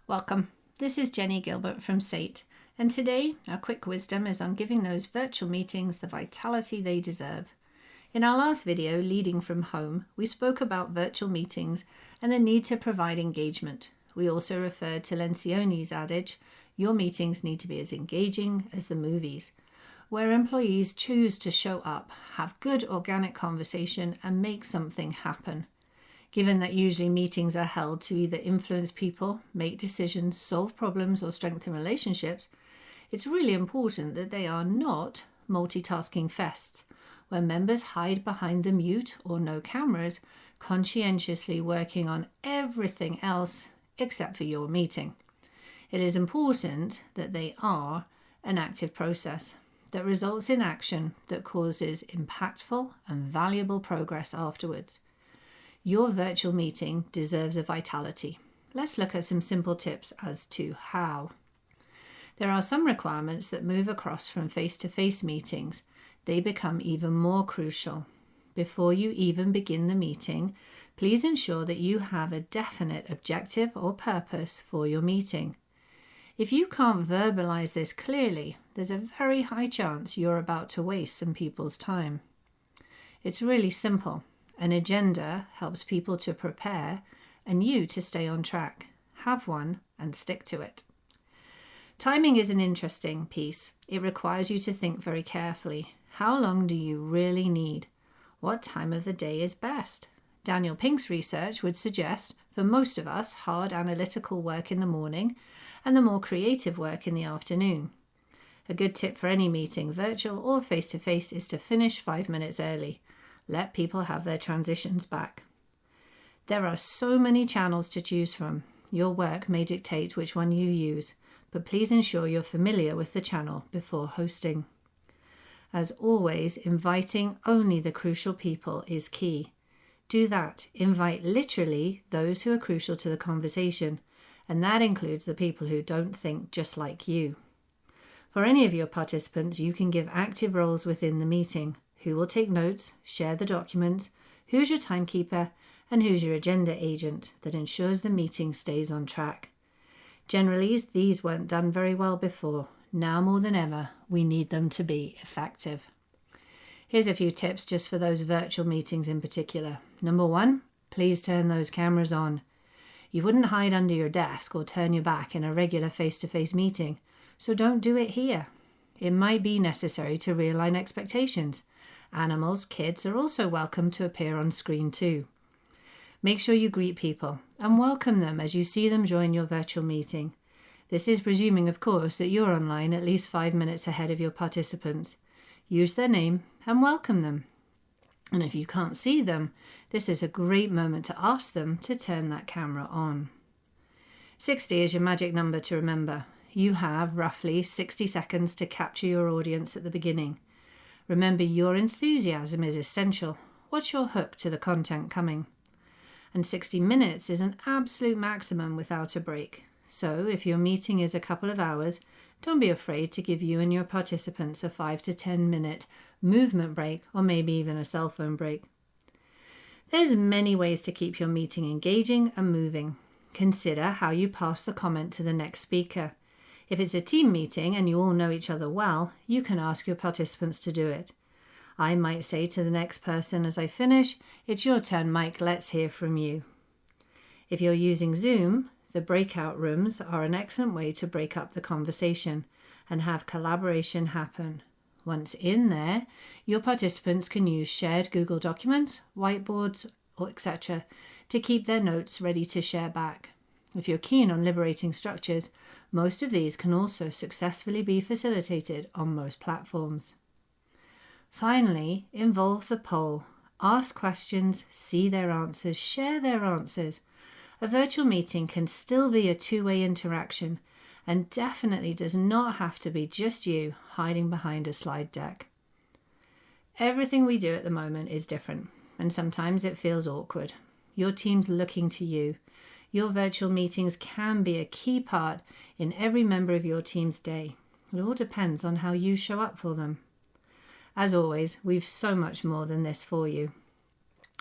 Welcome. This is Jenny Gilbert from SATE, and today our quick wisdom is on giving those virtual meetings the vitality they deserve. In our last video, Leading from Home, we spoke about virtual meetings and the need to provide engagement. We also referred to Lencioni's adage, your meetings need to be as engaging as the movies, where employees choose to show up, have good organic conversation, and make something happen. Given that usually meetings are held to either influence people, make decisions, solve problems, or strengthen relationships, it's really important that they are not multitasking fests, where members hide behind the mute or no cameras, conscientiously working on everything else except for your meeting. It is important that they are an active process that results in action that causes impactful and valuable progress afterwards. Your virtual meeting deserves a vitality. Let's look at some simple tips as to how. There are some requirements that move across from face-to-face meetings. They become even more crucial. Before you even begin the meeting, please ensure that you have a definite objective or purpose for your meeting. If you can't verbalize this clearly, there's a very high chance you're about to waste some people's time. It's really simple. An agenda helps people to prepare and you to stay on track. Have one and stick to it. Timing is an interesting piece. It requires you to think very carefully. How long do you really need? What time of the day is best? Daniel Pink's research would suggest, for most of us, hard analytical work in the morning and the more creative work in the afternoon. A good tip for any meeting, virtual or face-to-face, is to finish 5 minutes early. Let people have their transitions back. There are so many channels to choose from. Your work may dictate which one you use, but please ensure you're familiar with the channel before hosting. As always, inviting only the crucial people is key. Do that. Invite literally those who are crucial to the conversation, and that includes the people who don't think just like you. For any of your participants, you can give active roles within the meeting. Who will take notes, share the documents, who's your timekeeper, and who's your agenda agent that ensures the meeting stays on track. Generally, these weren't done very well before. Now more than ever, we need them to be effective. Here's a few tips just for those virtual meetings in particular. Number 1, please turn those cameras on. You wouldn't hide under your desk or turn your back in a regular face-to-face meeting, so don't do it here. It might be necessary to realign expectations. Animals, kids are also welcome to appear on screen too. Make sure you greet people and welcome them as you see them join your virtual meeting. This is presuming, of course, that you're online at least 5 minutes ahead of your participants. Use their name and welcome them. And if you can't see them, this is a great moment to ask them to turn that camera on. 60 is your magic number to remember. You have roughly 60 seconds to capture your audience at the beginning. Remember, your enthusiasm is essential. What's your hook to the content coming? And 60 minutes is an absolute maximum without a break. So if your meeting is a couple of hours, don't be afraid to give you and your participants a 5 to 10 minute movement break, or maybe even a cell phone break. There's many ways to keep your meeting engaging and moving. Consider how you pass the comment to the next speaker. If it's a team meeting and you all know each other well, you can ask your participants to do it. I might say to the next person as I finish, "It's your turn, Mike, let's hear from you." If you're using Zoom, the breakout rooms are an excellent way to break up the conversation and have collaboration happen. Once in there, your participants can use shared Google Documents, whiteboards, or etc. to keep their notes ready to share back. If you're keen on liberating structures, most of these can also successfully be facilitated on most platforms. Finally, involve the poll. Ask questions, see their answers, share their answers. A virtual meeting can still be a two-way interaction and definitely does not have to be just you hiding behind a slide deck. Everything we do at the moment is different, and sometimes it feels awkward. Your team's looking to you. Your virtual meetings can be a key part in every member of your team's day. It all depends on how you show up for them. As always, we've so much more than this for you.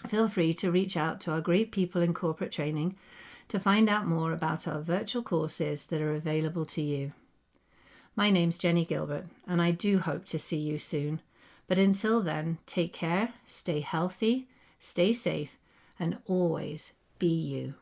Feel free to reach out to our great people in corporate training to find out more about our virtual courses that are available to you. My name's Jenny Gilbert, and I do hope to see you soon. But until then, take care, stay healthy, stay safe, and always be you.